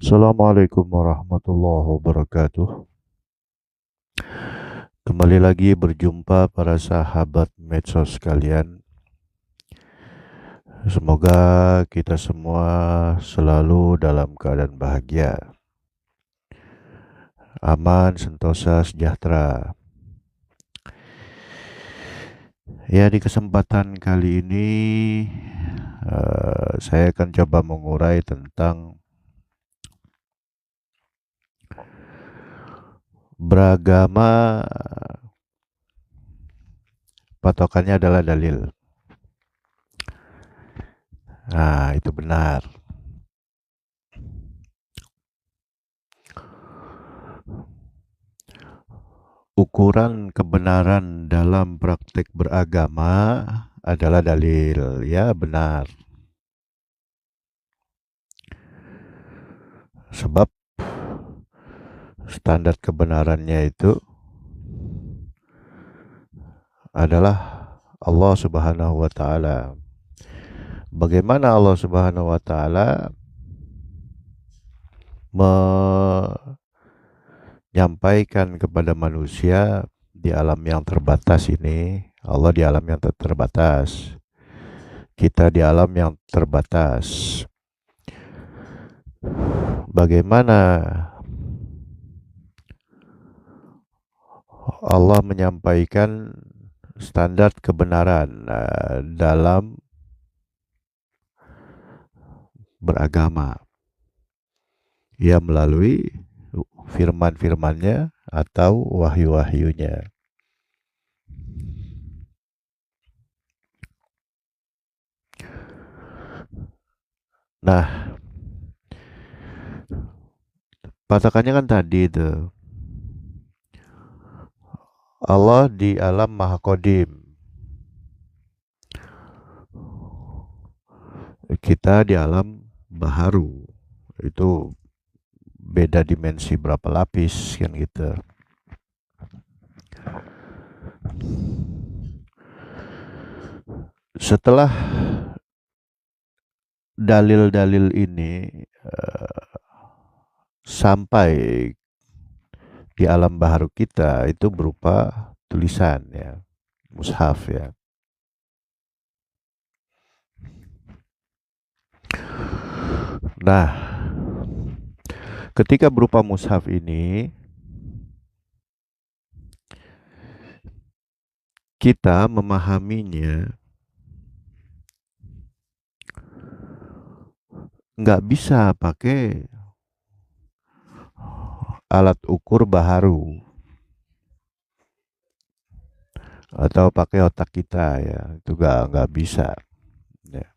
Assalamualaikum warahmatullahi wabarakatuh. Kembali lagi berjumpa para sahabat medsos sekalian. Semoga kita semua selalu dalam keadaan bahagia, aman, sentosa, sejahtera. Ya, di kesempatan kali ini saya akan coba mengurai tentang beragama, patokannya adalah dalil. Nah, itu benar. Ukuran kebenaran dalam praktek beragama adalah dalil. Ya, benar. Sebab standar kebenarannya itu adalah Allah Subhanahu wa taala. Bagaimana Allah Subhanahu wa taala menyampaikan kepada manusia di alam yang terbatas ini, Allah di alam yang terbatas, kita di alam yang terbatas. Bagaimana Allah menyampaikan standar kebenaran dalam beragama? Ya, melalui firman-firmannya atau wahyu-wahyunya. Nah, patokannya kan tadi itu Allah di alam maha kodim, kita di alam baharu. Itu beda dimensi berapa lapis kan gitu. Setelah dalil-dalil ini sampai di alam baharu kita, itu berupa tulisan ya, mushaf ya. Nah, ketika berupa mushaf ini, kita memahaminya nggak bisa pakai alat ukur baharu atau pakai otak kita ya, itu nggak bisa ya.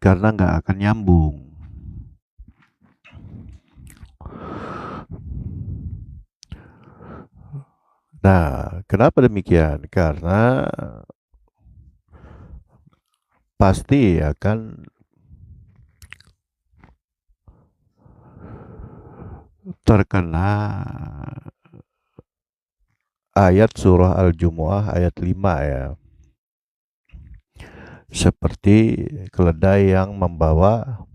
Karena nggak akan nyambung. Nah, kenapa demikian? Karena pasti akan terkena ayat surah Al-Jumu'ah ayat 5 ya. Seperti keledai yang membawa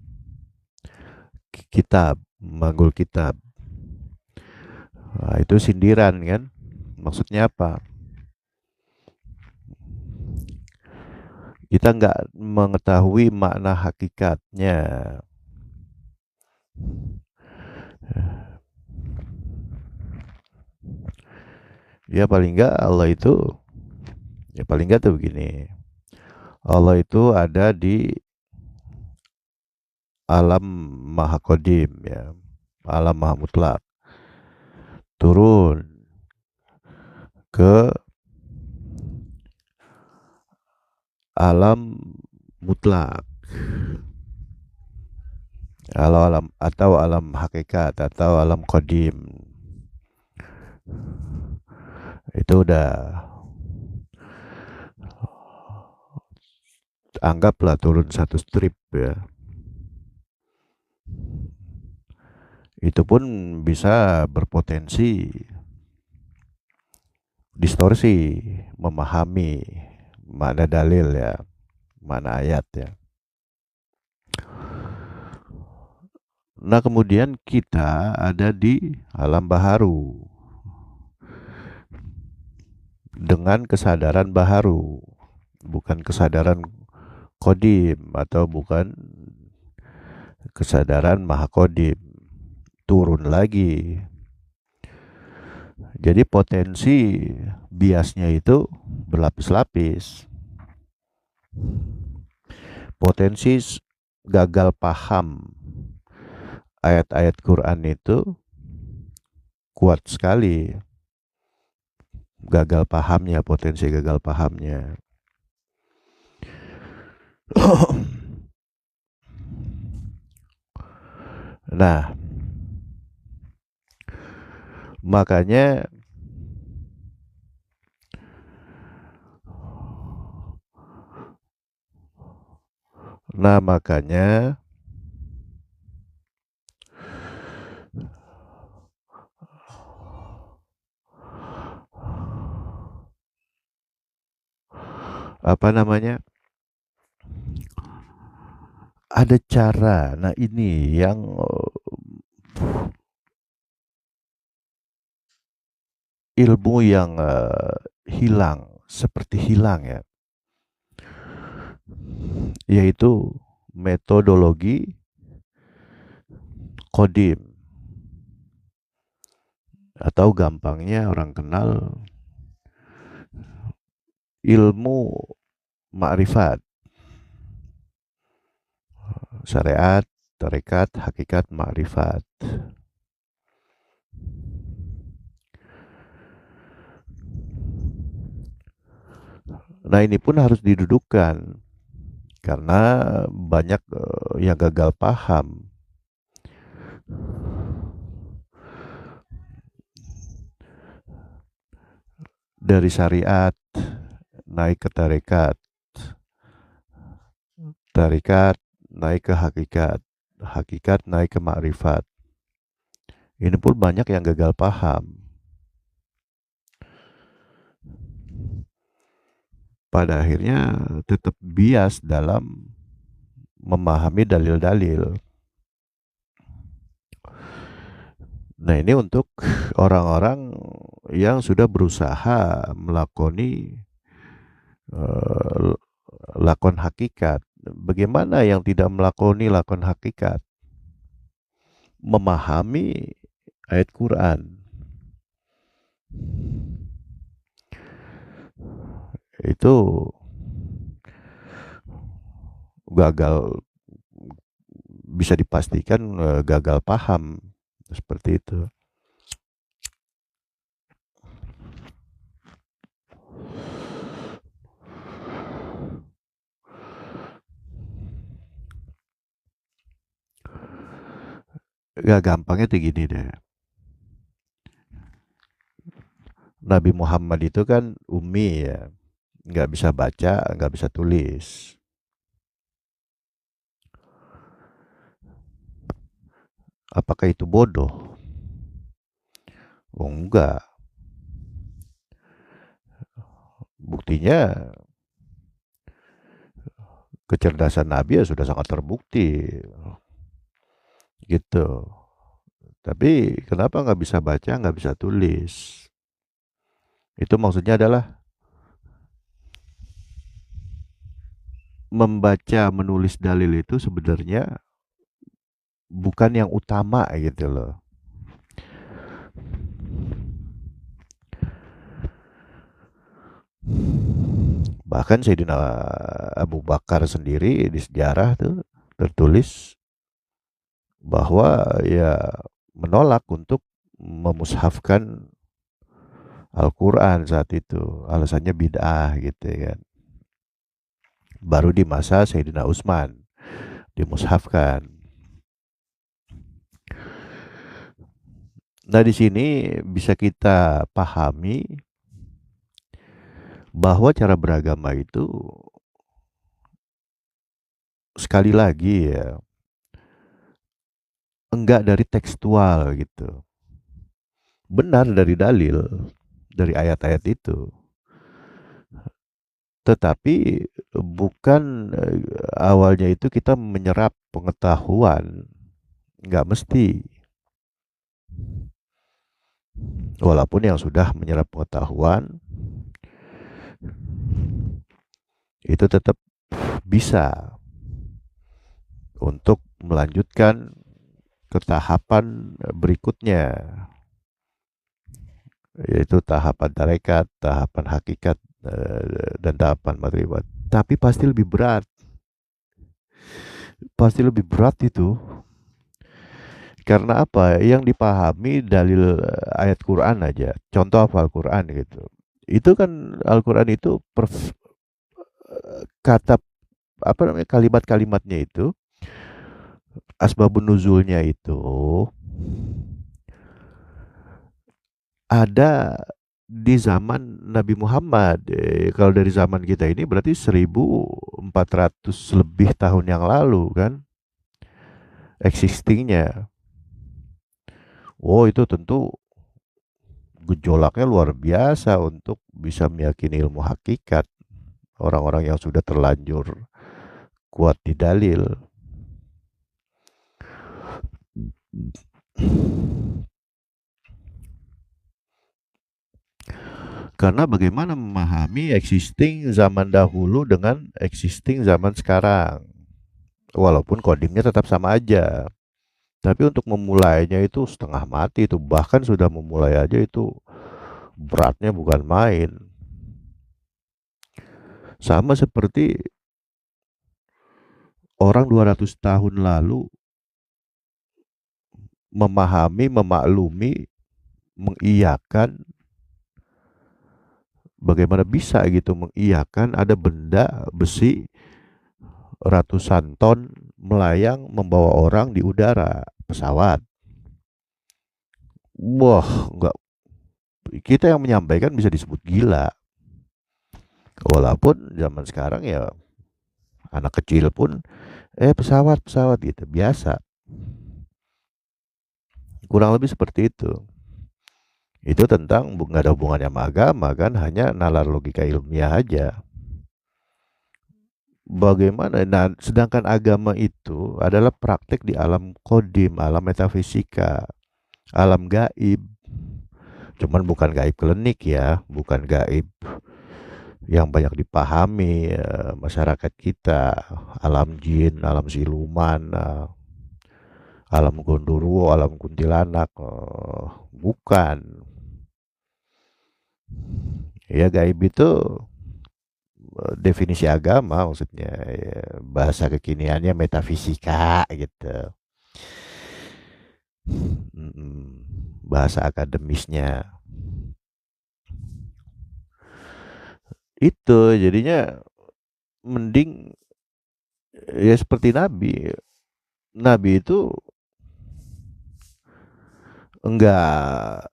kitab, memanggul kitab. Nah, itu sindiran kan? Maksudnya apa? Kita nggak mengetahui makna hakikatnya. Ya paling nggak Allah itu, ya paling nggak tuh begini. Allah itu ada di alam maha kodim ya, alam maha mutlak. Turun ke alam mutlak, alam atau alam hakikat atau alam kodim. Itu udah anggaplah turun satu strip ya. itu pun bisa berpotensi distorsi memahami makna dalil ya, makna ayat ya. Nah, kemudian kita ada di alam baharu dengan kesadaran baharu, bukan kesadaran kodim atau bukan kesadaran maha kodim, turun lagi. Jadi potensi biasnya itu berlapis-lapis. Potensi gagal paham ayat-ayat Quran itu kuat sekali. Gagal pahamnya, potensi gagal pahamnya. Nah, makanya makanya apa namanya? Ada cara. Nah, ini yang ilmu yang hilang, seperti hilang ya. Yaitu metodologi kodim, atau gampangnya orang kenal ilmu makrifat, syariat, tarekat, hakikat, makrifat. Nah, ini pun harus didudukkan karena banyak yang gagal paham. Dari syariat naik ke tarekat, tarekat naik ke hakikat, hakikat naik ke makrifat. Ini pun banyak yang gagal paham. Pada akhirnya tetap bias dalam memahami dalil-dalil. Nah, ini untuk orang-orang yang sudah berusaha melakoni lakon hakikat. Bagaimana yang tidak melakoni lakon hakikat? Memahami ayat Quran. Itu gagal, bisa dipastikan gagal paham seperti itu. Gak gampangnya tuh gini deh. Nabi Muhammad itu kan ummi ya, nggak bisa baca, nggak bisa tulis. Apakah itu bodoh? Oh enggak. Buktinya kecerdasan Nabi ya sudah sangat terbukti. Gitu. Tapi kenapa nggak bisa baca, nggak bisa tulis? Itu maksudnya adalah membaca, menulis dalil itu sebenarnya bukan yang utama gitu loh. Bahkan Sayyidina Abu Bakar sendiri di sejarah tuh tertulis bahwa ya menolak untuk memushafkan Al-Quran saat itu. Alasannya bid'ah gitu kan. Baru di masa Sayyidina Utsman dimushafkan. Nah, di sini bisa kita pahami bahwa cara beragama itu sekali lagi ya enggak dari tekstual gitu. Benar dari dalil, dari ayat-ayat itu. Tetapi bukan awalnya itu kita menyerap pengetahuan, nggak mesti. Walaupun yang sudah menyerap pengetahuan itu tetap bisa untuk melanjutkan ke tahapan berikutnya, yaitu tahapan tarekat, tahapan hakikat, dan tahapan matribat. Tapi pasti lebih berat itu. Karena apa? Yang dipahami dalil ayat Quran aja. Contoh apa Al-Quran gitu. Itu kan Al-Quran itu kata apa namanya kalimat-kalimatnya itu asbabun nuzulnya itu ada di zaman Nabi Muhammad. Kalau dari zaman kita ini berarti 1400 lebih tahun yang lalu kan existingnya. Oh itu tentu gejolaknya luar biasa untuk bisa meyakini ilmu hakikat orang-orang yang sudah terlanjur kuat di dalil. Karena bagaimana memahami existing zaman dahulu dengan existing zaman sekarang. Walaupun codingnya tetap sama aja. Tapi untuk memulainya itu setengah mati itu. Bahkan sudah memulai aja itu beratnya bukan main. Sama seperti orang 200 tahun lalu memahami, memaklumi, mengiyakan bagaimana bisa gitu mengiyakan ada benda besi ratusan ton melayang membawa orang di udara, pesawat. Wah, enggak, kita yang menyampaikan bisa disebut gila. Walaupun zaman sekarang ya anak kecil pun pesawat-pesawat gitu, biasa. Kurang lebih seperti itu. Itu tentang nggak ada hubungannya sama agama kan, hanya nalar logika ilmiah aja. Bagaimana? Nah, sedangkan agama itu adalah praktek di alam kodim, alam metafisika, alam gaib. Cuman bukan gaib klinik ya, bukan gaib yang banyak dipahami masyarakat kita, alam jin, alam siluman, alam gondoruo, alam kuntilanak, bukan. Ya gaib itu definisi agama maksudnya ya, bahasa kekiniannya metafisika gitu. Bahasa akademisnya itu jadinya mending ya seperti Nabi. Nabi itu enggak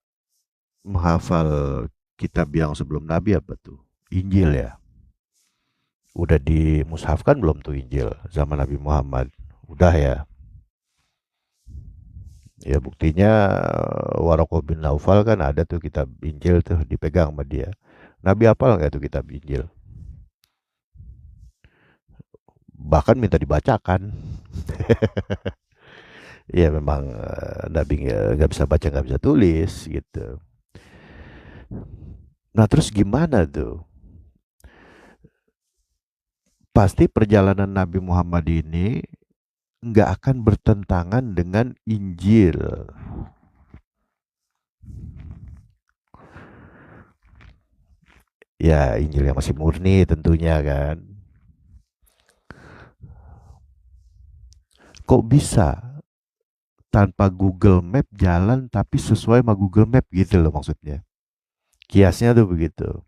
menghafal kitab yang sebelum Nabi apa tuh? Injil ya. Udah dimushafkan belum tuh Injil zaman Nabi Muhammad? Udah ya. Ya buktinya Waraqah bin Naufal kan ada tuh kitab Injil tuh dipegang sama dia. Nabi hafal nggak tuh kitab Injil? Bahkan minta dibacakan. Ya memang Nabi nggak bisa baca nggak bisa tulis gitu. Nah terus gimana tuh? Pasti perjalanan Nabi Muhammad ini nggak akan bertentangan dengan Injil. Ya Injil yang masih murni tentunya kan. Kok bisa tanpa Google Map jalan tapi sesuai sama Google Map gitu loh maksudnya. Kiasnya tuh begitu.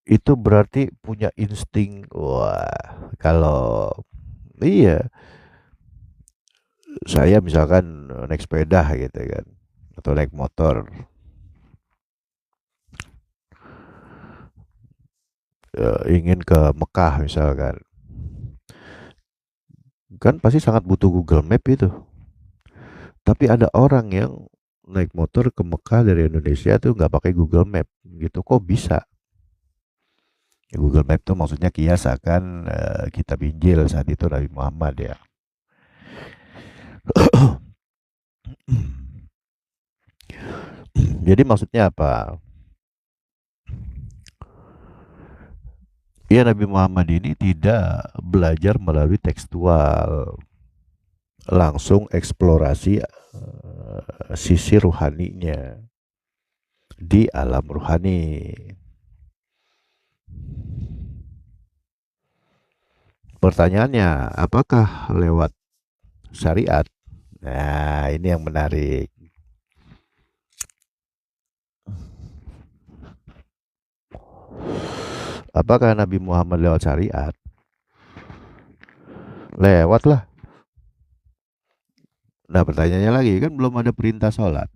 Itu berarti punya insting. Wah, kalau iya, saya misalkan naik sepeda gitu kan atau naik motor ingin ke Mekah misalkan. Kan pasti sangat butuh Google Map itu. Tapi ada orang yang naik motor ke Mekah dari Indonesia tuh nggak pakai Google Map gitu. Kok bisa? Ya, Google Map tuh maksudnya kias akan kitab Injil saat itu Nabi Muhammad ya. Jadi maksudnya apa? Ya Nabi Muhammad ini tidak belajar melalui tekstual, langsung eksplorasi sisi ruhaninya di alam ruhani. Pertanyaannya, apakah lewat syariat? Nah, ini yang menarik. Apakah Nabi Muhammad lewat syariat? Lewat lah. Nah, pertanyaannya lagi, kan belum ada perintah sholat.